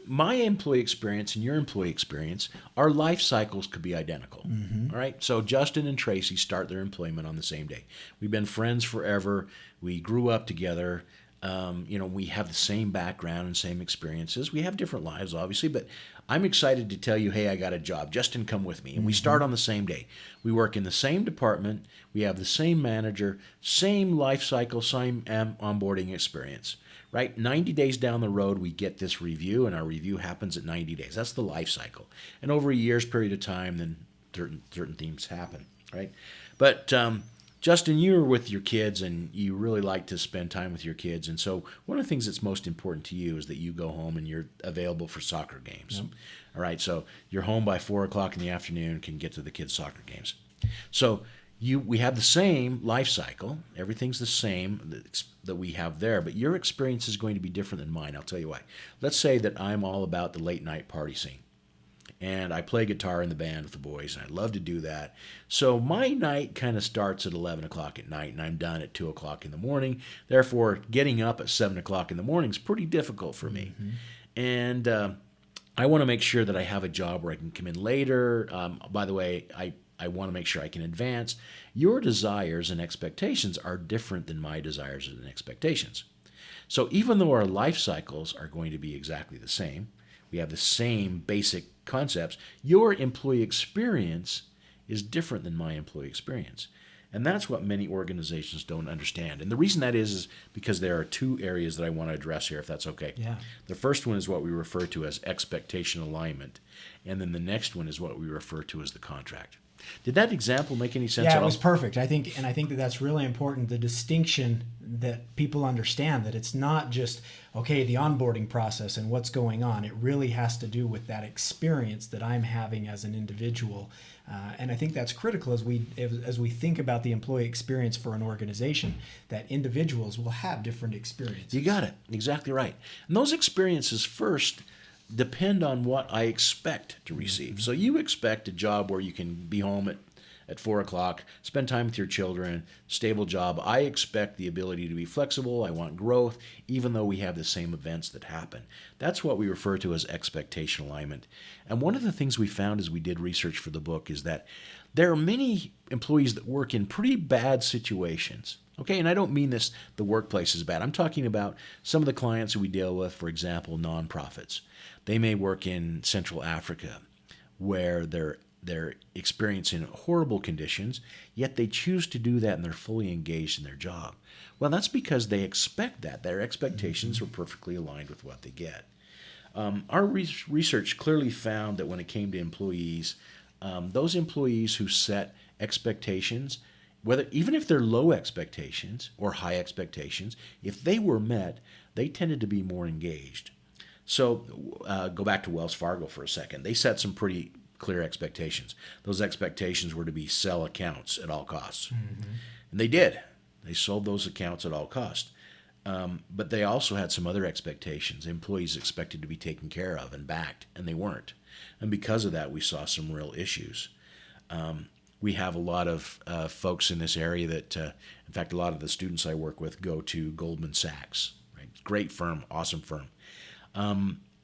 my employee experience and your employee experience, our life cycles could be identical. All right. So Justin and Tracy start their employment on the same day. We've been friends forever. We grew up together. You know, we have the same background and same experiences. We have different lives, obviously, but I'm excited to tell you, hey, I got a job. Justin, come with me. And we start on the same day. We work in the same department. We have the same manager, same life cycle, same onboarding experience, right? 90 days down the road, we get this review, and our review happens at 90 days. That's the life cycle. And over a year's period of time, then certain things happen, right? But Justin, you're with your kids and you really like to spend time with your kids. And so one of the things that's most important to you is that you go home and you're available for soccer games. Yep. All right. So you're home by 4 o'clock in the afternoon, can get to the kids' soccer games. So we have the same life cycle. Everything's the same that we have there, but your experience is going to be different than mine. I'll tell you why. Let's say that I'm all about the late night party scene. And I play guitar in the band with the boys, and I love to do that. So my night kind of starts at 11 o'clock at night, and I'm done at 2 o'clock in the morning. Therefore, getting up at 7 o'clock in the morning is pretty difficult for me. And I want to make sure that I have a job where I can come in later. By the way, I want to make sure I can advance. Your desires and expectations are different than my desires and expectations. So even though our life cycles are going to be exactly the same, we have the same basic concepts, your employee experience is different than my employee experience. And that's what many organizations don't understand. And the reason that is because there are two areas that I want to address here, if that's okay. Yeah. The first one is what we refer to as expectation alignment. And then the next one is what we refer to as the contract. Did that example make any sense Yeah, at it all? was perfect. I think that that's really important. The distinction that people understand, that it's not just okay, the onboarding process and what's going on. It really has to do with that experience that I'm having as an individual, and I think that's critical as we think about the employee experience for an organization. That individuals will have different experiences. You got it. Exactly right. And those experiences first depend on what I expect to receive. So you expect a job where you can be home at 4 o'clock, spend time with your children, stable job. I expect the ability to be flexible. I want growth, even though we have the same events that happen. That's what we refer to as expectation alignment. And one of the things we found as we did research for the book is that there are many employees that work in pretty bad situations. Okay, and I don't mean this, the workplace is bad. I'm talking about some of the clients who we deal with, for example, nonprofits. They may work in Central Africa where they're experiencing horrible conditions, yet they choose to do that and they're fully engaged in their job. Well, that's because they expect that. Their expectations are perfectly aligned with what they get. Our research clearly found that when it came to employees, those employees who set expectations, whether even if they're low expectations or high expectations, if they were met, they tended to be more engaged. So go back to Wells Fargo for a second. They set some pretty clear expectations. Those expectations were to be sell accounts at all costs. Mm-hmm. And they did. They sold those accounts at all costs. But they also had some other expectations. Employees expected to be taken care of and backed, and they weren't. And because of that, we saw some real issues. We have a lot of folks in this area that, in fact, a lot of the students I work with go to Goldman Sachs. Right? Great firm, awesome firm.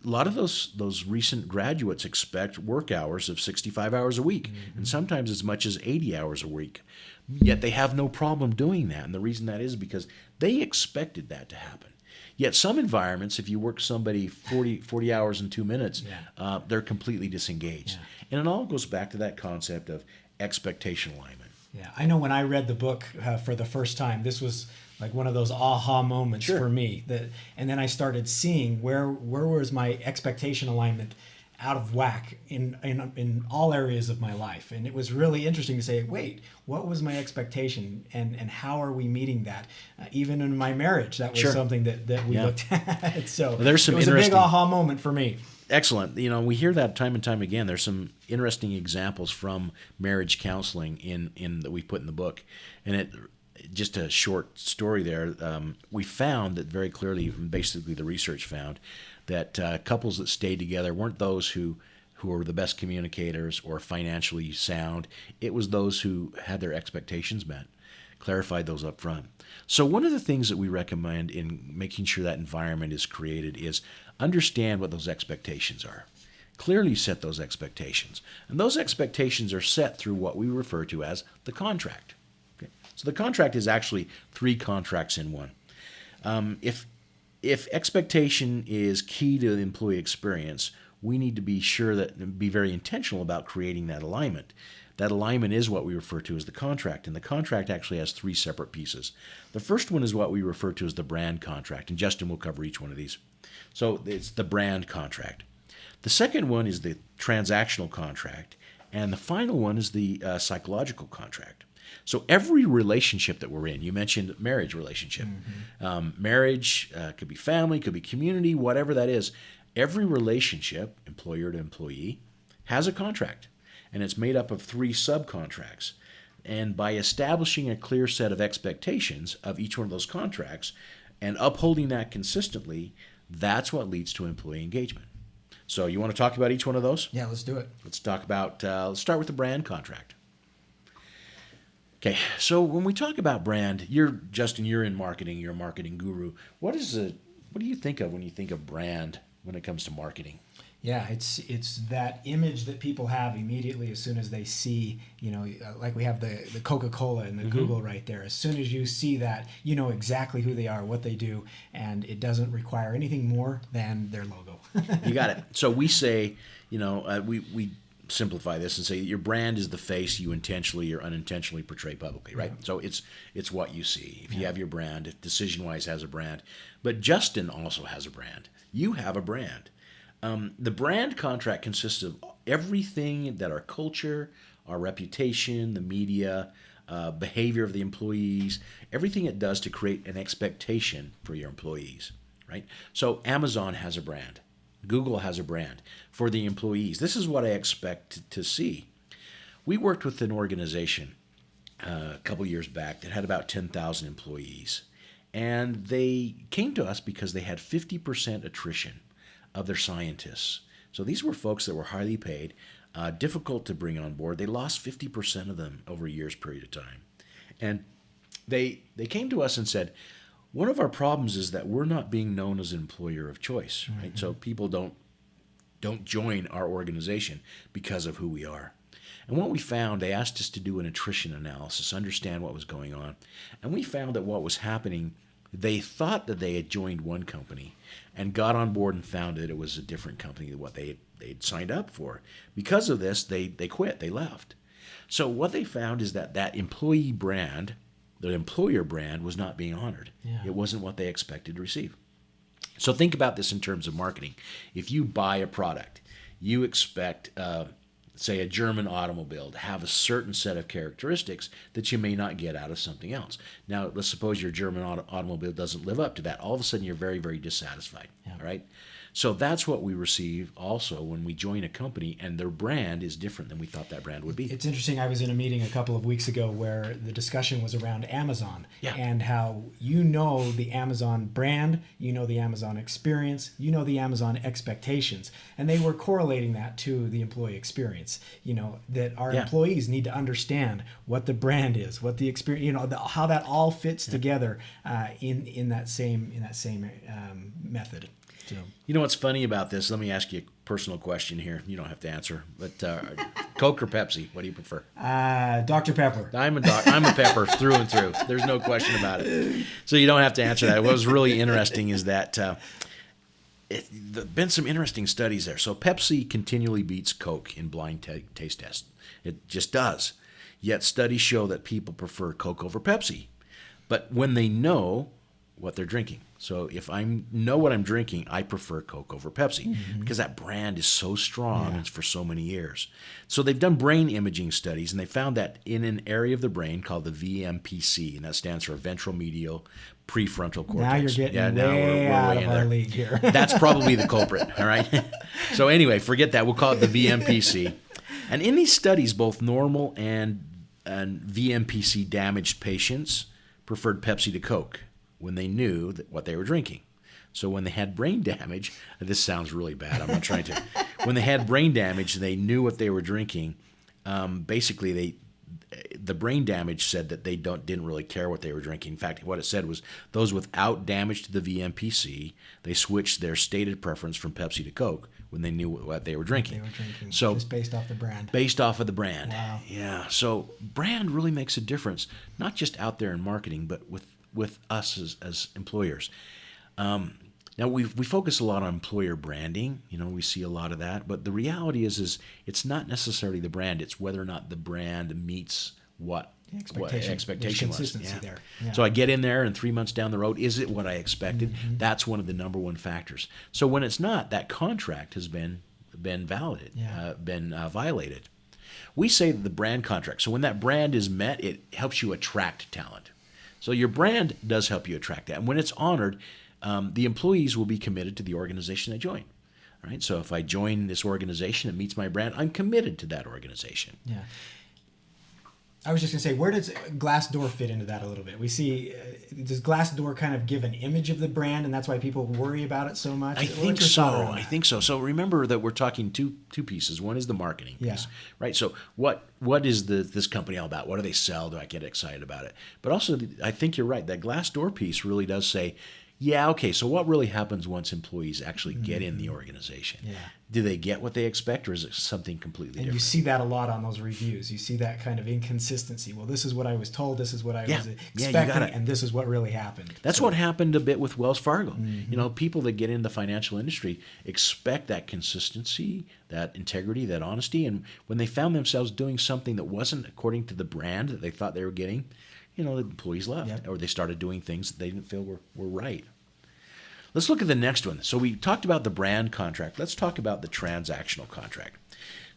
A lot of those recent graduates expect work hours of 65 hours a week, mm-hmm. and sometimes as much as 80 hours a week. Yet they have no problem doing that. And the reason that is because they expected that to happen. Yet some environments, if you work somebody 40 hours and 2 minutes, they're completely disengaged. Yeah. And it all goes back to that concept of expectation alignment. Yeah, I know when I read the book for the first time, this was like one of those aha moments for me. And then I started seeing where was my expectation alignment out of whack in all areas of my life. And it was really interesting to say, wait, what was my expectation and how are we meeting that? Even in my marriage, that was something that we looked at. So there's some it was a big aha moment for me. Excellent. You know, we hear that time and time again. There's some interesting examples from marriage counseling in that we put in the book. And just a short story there, we found that very clearly, basically the research found, that couples that stayed together weren't those who were the best communicators or financially sound. It was those who had their expectations met, clarified those up front. So one of the things that we recommend in making sure that environment is created is understand what those expectations are. Clearly set those expectations. And those expectations are set through what we refer to as the contract. Okay? So the contract is actually 3 contracts in one. If expectation is key to the employee experience, we need to be sure that be very intentional about creating that alignment. That alignment is what we refer to as the contract, and the contract actually has 3 separate pieces. The first one is what we refer to as the brand contract, and Justin will cover each one of these. So it's the brand contract. The second one is the transactional contract, and the final one is the psychological contract. So every relationship that we're in, you mentioned marriage relationship. Mm-hmm. Marriage could be family, could be community, whatever that is. Every relationship, employer to employee, has a contract, and it's made up of 3 subcontracts. And by establishing a clear set of expectations of each one of those contracts and upholding that consistently, that's what leads to employee engagement. So you want to talk about each one of those? Yeah, let's do it. Let's talk about, let's start with the brand contract. Okay, so when we talk about brand, Justin, you're in marketing, you're a marketing guru. What do you think of when you think of brand when it comes to marketing? Yeah, it's that image that people have immediately as soon as they see, like we have the Coca-Cola and the mm-hmm. Google right there. As soon as you see that, you know exactly who they are, what they do, and it doesn't require anything more than their logo. You got it. So we say, we simplify this and say your brand is the face you intentionally or unintentionally portray publicly, right? Yeah. So it's what you see. If you have your brand, if DecisionWise has a brand, but Justin also has a brand. You have a brand. The brand contract consists of everything that our culture, our reputation, the media, behavior of the employees, everything it does to create an expectation for your employees, right? So Amazon has a brand. Google has a brand for the employees. This is what I expect to see. We worked with an organization a couple years back that had about 10,000 employees. And they came to us because they had 50% attrition of their scientists. So these were folks that were highly paid, difficult to bring on board. They lost 50% of them over a year's period of time. And they came to us and said, one of our problems is that we're not being known as an employer of choice, right? Mm-hmm. So people don't join our organization because of who we are. And what we found, they asked us to do an attrition analysis, understand what was going on. And we found that what was happening, they thought that they had joined one company and got on board and found that it was a different company than what they'd signed up for. Because of this, they quit, they left. So what they found is that employee brand, the employer brand, was not being honored. Yeah. It wasn't what they expected to receive. So think about this in terms of marketing. If you buy a product, you expect say a German automobile to have a certain set of characteristics that you may not get out of something else. Now, let's suppose your German automobile doesn't live up to that. All of a sudden, you're very, very dissatisfied, right? So that's what we receive also when we join a company and their brand is different than we thought that brand would be. It's interesting. I was in a meeting a couple of weeks ago where the discussion was around Amazon and how the Amazon brand, the Amazon experience, the Amazon expectations. And they were correlating that to the employee experience, that our employees need to understand what the brand is, what the experience, how that all fits together in that same method. So. You know what's funny about this? Let me ask you a personal question here. You don't have to answer, but Coke or Pepsi? What do you prefer? Dr. Pepper. I'm a Pepper through and through. There's no question about it. So you don't have to answer that. What was really interesting is that there's been some interesting studies there. So Pepsi continually beats Coke in blind taste tests. It just does. Yet studies show that people prefer Coke over Pepsi. But when they know what they're drinking. So if I know what I'm drinking, I prefer Coke over Pepsi because that brand is so strong and it's for so many years. So they've done brain imaging studies and they found that in an area of the brain called the VMPC, and that stands for ventral medial prefrontal cortex. Now you're getting way out of our league here. That's probably the culprit, all right? So anyway, forget that. We'll call it the VMPC. And in these studies, both normal and VMPC damaged patients preferred Pepsi to Coke when they knew what they were drinking. So when they had brain damage, this sounds really bad, I'm not trying to. When they had brain damage, they knew what they were drinking. Basically, the brain damage said that they didn't really care what they were drinking. In fact, what it said was those without damage to the VMPC, they switched their stated preference from Pepsi to Coke when they knew what they were drinking. So just based off the brand. Based off of the brand. Wow. Yeah. So brand really makes a difference, not just out there in marketing, but with us as employers. Now we focus a lot on employer branding. We see a lot of that, but the reality is it's not necessarily the brand. It's whether or not the brand meets what expectation was. There. Yeah. So I get in there and 3 months down the road, is it what I expected? Mm-hmm. That's one of the number one factors. So when it's not, that contract has been violated. We say that the brand contract. So when that brand is met, it helps you attract talent. So your brand does help you attract that. And when it's honored, the employees will be committed to the organization they join. All right? So if I join this organization that meets my brand, I'm committed to that organization. Yeah. I was just going to say, where does Glassdoor fit into that a little bit? We see, does Glassdoor kind of give an image of the brand, and that's why people worry about it so much? I think so. So remember that we're talking two pieces. One is the marketing piece, right? So what is this company all about? What do they sell? Do I get excited about it? But also, I think you're right. That Glassdoor piece really does say, yeah, okay, so what really happens once employees actually get in the organization? Yeah. Do they get what they expect, or is it something completely different? And you see that a lot on those reviews. You see that kind of inconsistency. Well, this is what I was told, this is what I was expecting, and this is what really happened. That's what happened a bit with Wells Fargo. Mm-hmm. People that get in the financial industry expect that consistency, that integrity, that honesty, and when they found themselves doing something that wasn't according to the brand that they thought they were getting, the employees left, or they started doing things that they didn't feel were right. Let's look at the next one. So we talked about the brand contract. Let's talk about the transactional contract.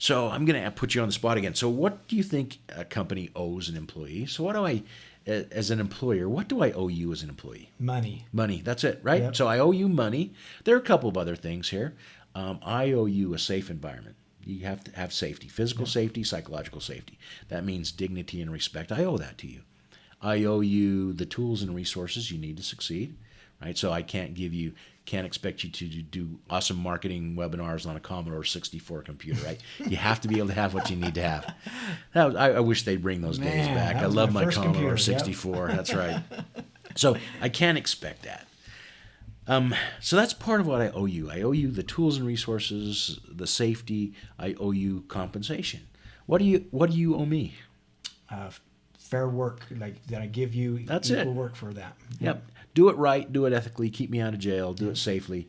So I'm going to put you on the spot again. So what do you think a company owes an employee? So what do I, as an employer, what do I owe you as an employee? Money. Money. That's it, right? Yep. So I owe you money. There are a couple of other things here. I owe you a safe environment. You have to have safety, physical safety, psychological safety. That means dignity and respect. I owe that to you. I owe you the tools and resources you need to succeed, right? So I can't expect you to do awesome marketing webinars on a Commodore 64 computer, right? You have to be able to have what you need to have. I wish they'd bring those days back. I love my Commodore 64. Yep. That's right. So I can't expect that. So that's part of what I owe you. I owe you the tools and resources, the safety. I owe you compensation. What do you owe me? Fair work, like that I give you. That's equal it. Work for that. Yep. Do it right. Do it ethically. Keep me out of jail. Do it safely,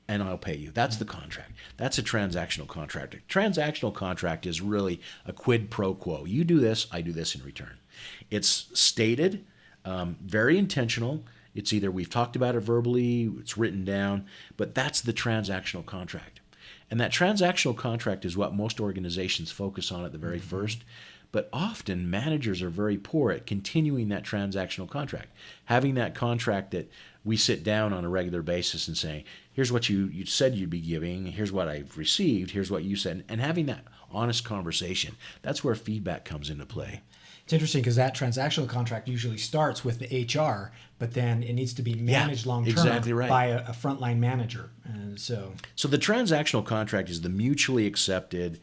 and I'll pay you. That's the contract. That's a transactional contract. A transactional contract is really a quid pro quo. You do this, I do this in return. It's stated, very intentional. It's either we've talked about it verbally, it's written down, but that's the transactional contract. And that transactional contract is what most organizations focus on at the very first. But often managers are very poor at continuing that transactional contract. Having that contract that we sit down on a regular basis and say, here's what you said you'd be giving, here's what I've received, here's what you said, and having that honest conversation. That's where feedback comes into play. It's interesting because that transactional contract usually starts with the HR, but then it needs to be managed long-term exactly right. by a frontline manager. And so the transactional contract is the mutually accepted,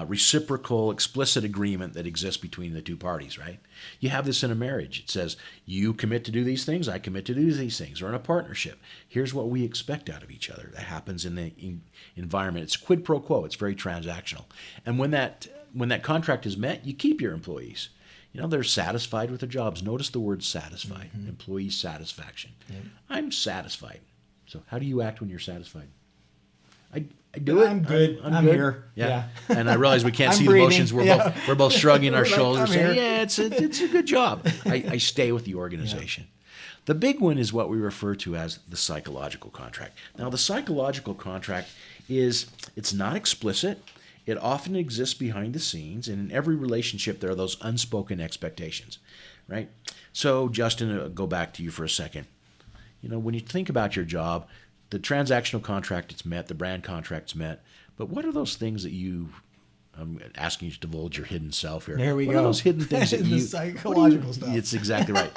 reciprocal, explicit agreement that exists between the two parties, right? You have this in a marriage. It says, you commit to do these things, I commit to do these things. Or in a partnership, here's what we expect out of each other. That happens in the environment. It's quid pro quo. It's very transactional. And when that contract is met, you keep your employees. They're satisfied with their jobs. Notice the word satisfied, employee satisfaction. Yep. I'm satisfied. So how do you act when you're satisfied? I do it. I'm good. I'm good. Here. Yeah. And I realize we can't see breathing. The motions. We're both shrugging our shoulders. Saying, it's a good job. I stay with the organization. Yeah. The big one is what we refer to as the psychological contract. Now, the psychological contract it's not explicit. It often exists behind the scenes, and in every relationship there are those unspoken expectations, right? So, Justin, I'll go back to you for a second. When you think about your job, the transactional contract is met, the brand contract's met, but what are those things that I'm asking you to divulge your hidden self here. There we go. What are those hidden things that the psychological stuff. It's exactly right.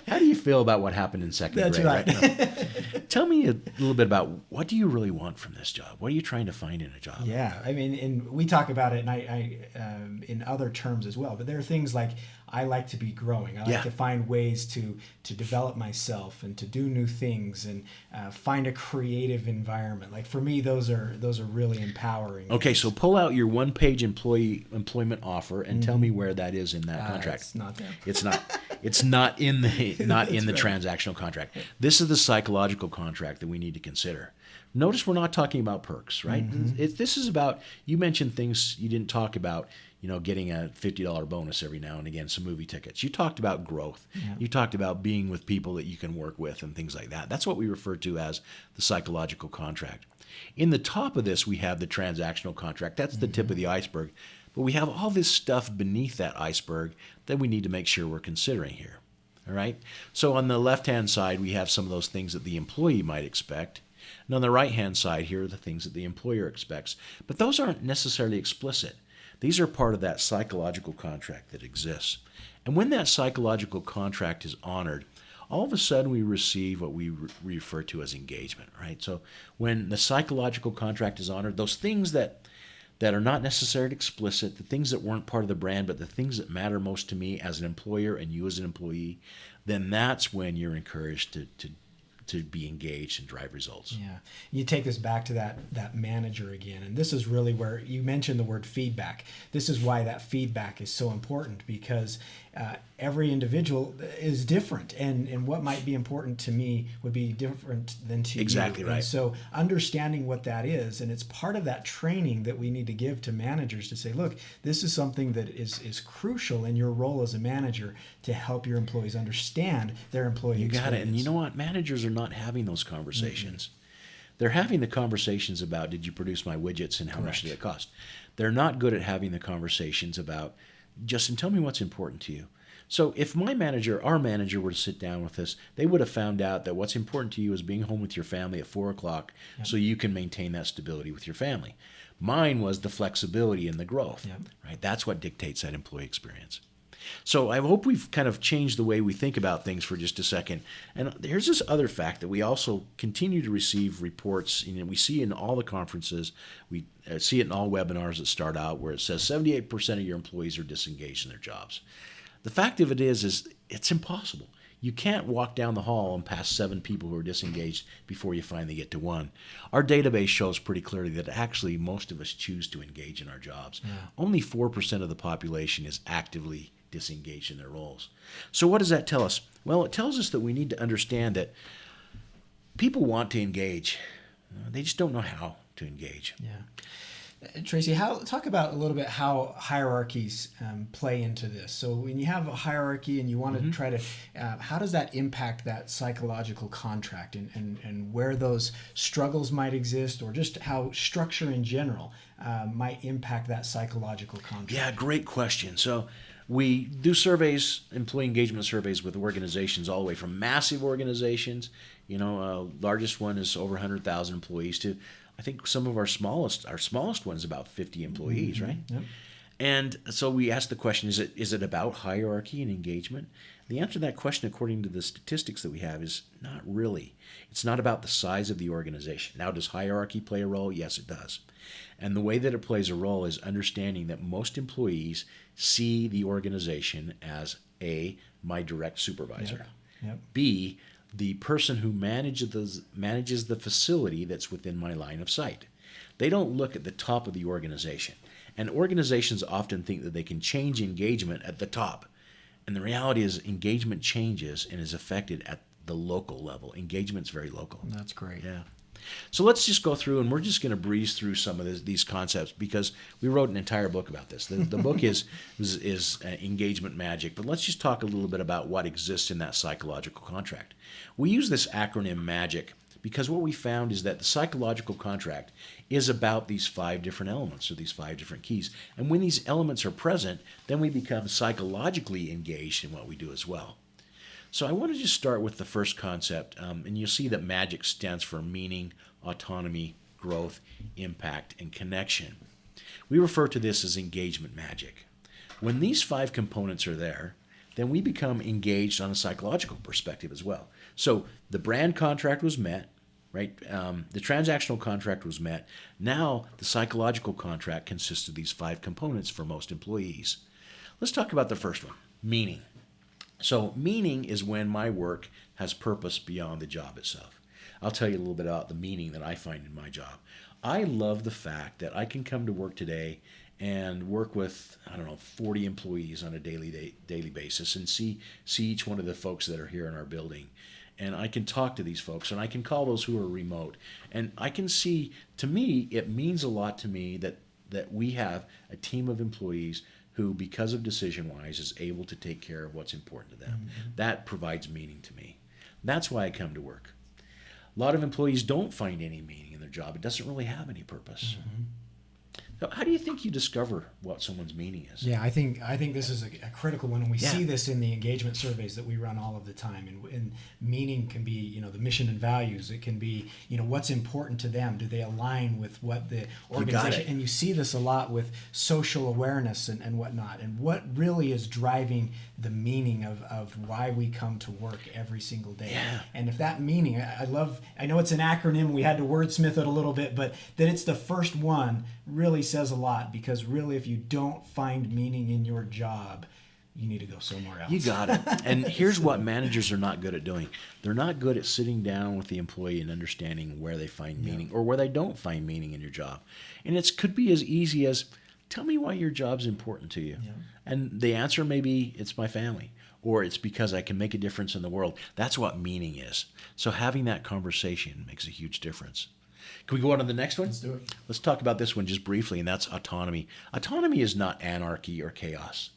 How do you feel about what happened in second That's grade right now? Tell me a little bit about what do you really want from this job? What are you trying to find in a job? Yeah, I mean, and we talk about it, and I in other terms as well. But there are things like I like to be growing. I like to find ways to develop myself and to do new things and find a creative environment. Like for me, those are really empowering. Okay, so pull out your one-page employment offer and tell me where that is in that contract. It's not there. It's not. It's not in the right. transactional contract. This is the psychological contract that we need to consider. Notice we're not talking about perks, right? Mm-hmm. This is about, you mentioned things you didn't talk about, getting a $50 bonus every now and again, some movie tickets. You talked about growth. Yeah. You talked about being with people that you can work with and things like that. That's what we refer to as the psychological contract. In the top of this, we have the transactional contract. That's the tip of the iceberg. But we have all this stuff beneath that iceberg that we need to make sure we're considering here. All right? So on the left-hand side, we have some of those things that the employee might expect. And on the right-hand side, here are the things that the employer expects. But those aren't necessarily explicit. These are part of that psychological contract that exists. And when that psychological contract is honored, all of a sudden we receive what we refer to as engagement, right? So when the psychological contract is honored, those things that are not necessarily explicit, the things that weren't part of the brand, but the things that matter most to me as an employer and you as an employee, then that's when you're encouraged to be engaged and drive results. Yeah. You take this back to that manager again, and this is really where you mentioned the word feedback. This is why that feedback is so important, because every individual is different, and what might be important to me would be different than to you. Exactly right. And so understanding what that is, and it's part of that training that we need to give to managers to say, look, this is something that is crucial in your role as a manager to help your employees understand their employee experience. You got it. And you know what? Managers are not having those conversations. Mm-hmm. They're having the conversations about, did you produce my widgets and how much did it cost? They're not good at having the conversations about, Justin, tell me what's important to you. So if our manager were to sit down with us, they would have found out that what's important to you is being home with your family at 4 o'clock so you can maintain that stability with your family. Mine was the flexibility and the growth, right? That's what dictates that employee experience. So I hope we've kind of changed the way we think about things for just a second. And here's this other fact that we also continue to receive reports. We see in all the conferences, we see it in all webinars that start out where it says 78% of your employees are disengaged in their jobs. The fact of it is it's impossible. You can't walk down the hall and pass 7 people who are disengaged before you finally get to 1. Our database shows pretty clearly that actually most of us choose to engage in our jobs. Only 4% of the population is actively disengaged in their roles. So what does that tell us? Well, it tells us that we need to understand that people want to engage. They just don't know how to engage. Tracy, talk about a little bit how hierarchies play into this. So when you have a hierarchy and you want to try to, how does that impact that psychological contract and where those struggles might exist, or just how structure in general might impact that psychological contract? Yeah, great question. So we do surveys, employee engagement surveys with organizations all the way from massive organizations, largest one is over 100,000 employees, to I think some of our smallest one is about 50 employees, right? Yep. And so we ask the question, is it about hierarchy and engagement? The answer to that question, according to the statistics that we have, is not really. It's not about the size of the organization. Now, does hierarchy play a role? Yes, it does. And the way that it plays a role is understanding that most employees see the organization as A, my direct supervisor, B, the person who manages the facility that's within my line of sight. They don't look at the top of the organization. And organizations often think that they can change engagement at the top. And the reality is engagement changes and is affected at the local level. Engagement's very local. That's great. Yeah. So let's just go through, and we're just going to breeze through some of these concepts because we wrote an entire book about this. The book is Engagement Magic, but let's just talk a little bit about what exists in that psychological contract. We use this acronym MAGIC because what we found is that the psychological contract is about these 5 different elements, or these 5 different keys. And when these elements are present, then we become psychologically engaged in what we do as well. So I want to just start with the first concept, and you'll see that MAGIC stands for meaning, autonomy, growth, impact, and connection. We refer to this as engagement magic. When these 5 components are there, then we become engaged on a psychological perspective as well. So the brand contract was met, right? The transactional contract was met. Now the psychological contract consists of these 5 components for most employees. Let's talk about the first one, meaning. So meaning is when my work has purpose beyond the job itself. I'll tell you a little bit about the meaning that I find in my job. I love the fact that I can come to work today and work with, 40 employees on a daily basis and see each one of the folks that are here in our building. And I can talk to these folks, and I can call those who are remote. And I can see, to me, it means a lot to me that we have a team of employees who, because of DecisionWise, is able to take care of what's important to them. That provides meaning to me. That's why I come to work. A lot of employees don't find any meaning in their job. It doesn't really have any purpose. So how do you think you discover what someone's meaning is? Yeah, I think this is a critical one, and we see this in the engagement surveys that we run all of the time. And meaning can be, the mission and values. It can be, what's important to them. Do they align with what the organization? And you see this a lot with social awareness and whatnot. And what really is driving the meaning of why we come to work every single day. Yeah. And if that meaning, I know it's an acronym. We had to wordsmith it a little bit, but that it's the first one really says a lot, because really if you don't find meaning in your job, you need to go somewhere else. You got it. And here's what managers are not good at doing. They're not good at sitting down with the employee and understanding where they find meaning or where they don't find meaning in your job. And it could be as easy as, tell me why your job's important to you. And the answer may be, it's my family, or it's because I can make a difference in the world. That's what meaning is. So having that conversation makes a huge difference. Can we go on to the next one? Let's do it. Let's talk about this one just briefly, and that's autonomy. Autonomy is not anarchy or chaos.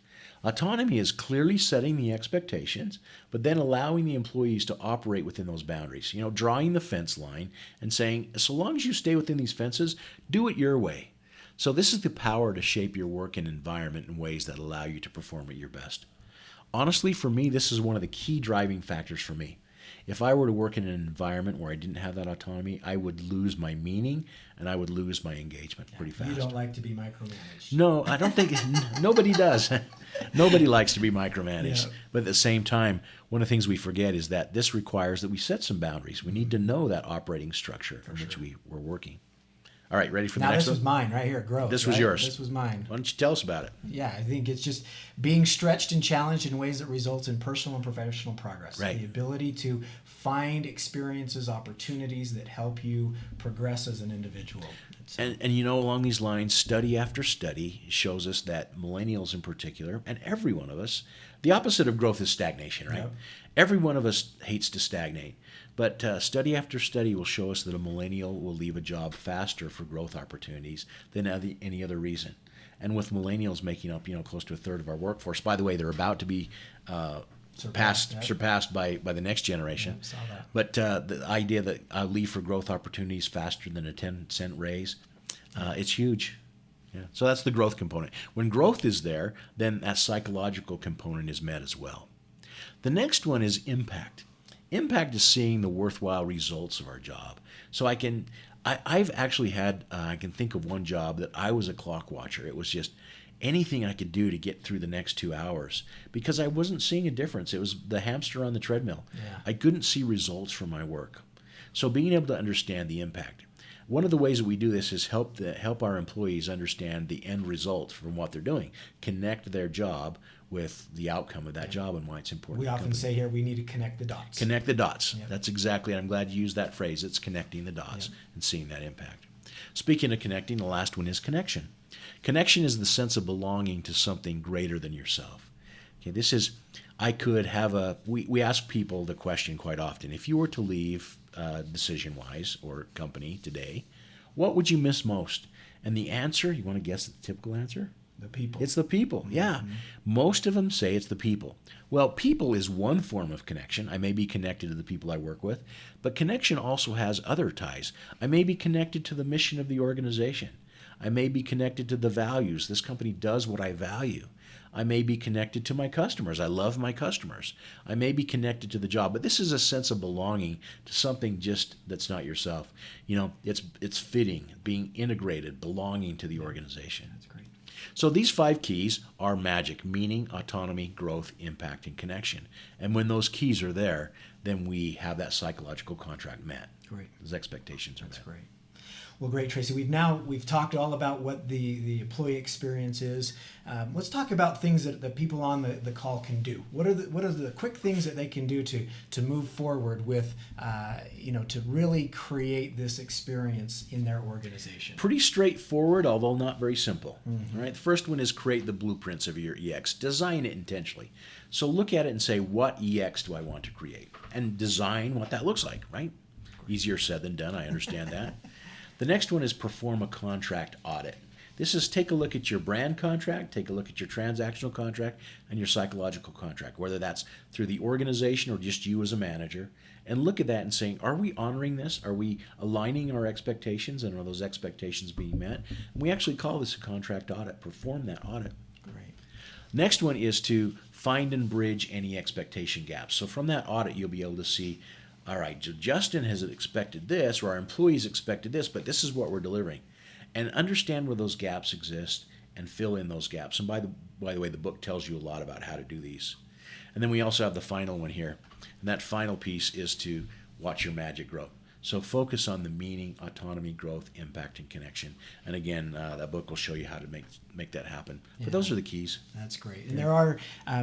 Autonomy is clearly setting the expectations, but then allowing the employees to operate within those boundaries. Drawing the fence line and saying, so long as you stay within these fences, do it your way. So this is the power to shape your work and environment in ways that allow you to perform at your best. Honestly, for me, this is one of the key driving factors for me. If I were to work in an environment where I didn't have that autonomy, I would lose my meaning and I would lose my engagement pretty fast. You don't like to be micromanaged. No, I don't think nobody does. Nobody likes to be micromanaged. Yeah. But at the same time, one of the things we forget is that this requires that we set some boundaries. We need to know that operating structure in which we're working. All right, ready for the Now, next this was one? mine right here, growth. This was yours. This was mine. Why don't you tell us about it? Yeah, I think it's just being stretched and challenged in ways that results in personal and professional progress. Right. The ability to find experiences, opportunities that help you progress as an individual. And along these lines, study after study shows us that millennials in particular, and every one of us, the opposite of growth is stagnation, right? Yep. Every one of us hates to stagnate. But study after study will show us that a millennial will leave a job faster for growth opportunities than any other reason. And with millennials making up, close to a third of our workforce. By the way, they're about to be surpassed by the next generation. Yeah, saw that. But the idea that I leave for growth opportunities faster than a 10-cent raise, it's huge. Yeah. So that's the growth component. When growth is there, then that psychological component is met as well. The next one is impact. Impact is seeing the worthwhile results of our job. So I've actually had, I can think of one job that I was a clock watcher. It was just anything I could do to get through the next 2 hours because I wasn't seeing a difference. It was the hamster on the treadmill. Yeah. I couldn't see results from my work. So being able to understand the impact. One of the ways that we do this is help our employees understand the end result from what they're doing, connect their job with the outcome of that job and why it's important. We often say here we need to connect the dots. Connect the dots. Yep. That's exactly, I'm glad you used that phrase. It's connecting the dots and seeing that impact. Speaking of connecting, the last one is connection. Connection is the sense of belonging to something greater than yourself. Okay, this is, we ask people the question quite often, if you were to leave DecisionWise or company today, what would you miss most? And the answer, you want to guess the typical answer? The people. It's the people, yeah. Most of them say it's the people. Well, people is one form of connection. I may be connected to the people I work with, but connection also has other ties. I may be connected to the mission of the organization. I may be connected to the values. This company does what I value. I may be connected to my customers. I love my customers. I may be connected to the job, but this is a sense of belonging to something just that's not yourself. It's fitting, being integrated, belonging to the organization. That's great. So these 5 keys are magic: meaning, autonomy, growth, impact, and connection. And when those keys are there, then we have that psychological contract met. Great. Those expectations are met. That's great. Well, great, Tracy. We've talked all about what the employee experience is. Let's talk about things that the people on the call can do. What are the quick things that they can do to move forward with, to really create this experience in their organization? Pretty straightforward, although not very simple. All right. The first one is create the blueprints of your EX. Design it intentionally. So look at it and say, what EX do I want to create? And design what that looks like, right? Easier said than done. I understand that. The next one is perform a contract audit. This is take a look at your brand contract, take a look at your transactional contract, and your psychological contract, whether that's through the organization or just you as a manager, and look at that and saying, are we honoring this? Are we aligning our expectations, and are those expectations being met? And we actually call this a contract audit. Perform that audit. Great. Next one is to find and bridge any expectation gaps. So from that audit, you'll be able to see, all right, Justin has expected this, or our employees expected this, but this is what we're delivering. And understand where those gaps exist and fill in those gaps. And by the way, the book tells you a lot about how to do these. And then we also have the final one here. And that final piece is to watch your magic grow. So focus on the meaning, autonomy, growth, impact, and connection. And again, that book will show you how to make that happen. But those are the keys. That's great. And there are,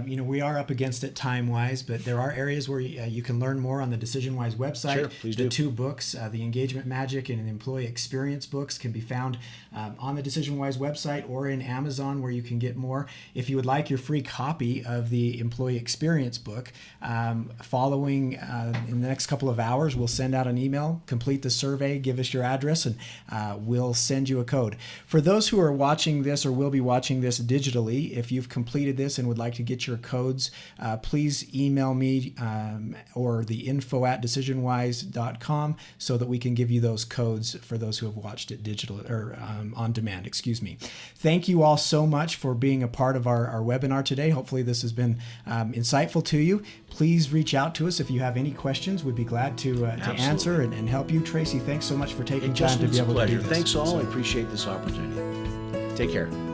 we are up against it time-wise, but there are areas where you can learn more on the DecisionWise website. Sure, please do. The 2 books, the Engagement Magic and the Employee Experience books, can be found on the DecisionWise website or in Amazon, where you can get more. If you would like your free copy of the Employee Experience book, following in the next couple of hours, we'll send out an email. Complete the survey, give us your address, and we'll send you a code. For those who are watching this or will will be watching this digitally. If you've completed this and would like to get your codes, please email me or the info@decisionwise.com so that we can give you those codes for those who have watched it digital or on demand. Excuse me. Thank you all so much for being a part of our webinar today. Hopefully this has been insightful to you. Please reach out to us if you have any questions. We'd be glad to answer and help you. Tracy, thanks so much for taking time to be able to do this. Thanks all. I appreciate this opportunity. Take care.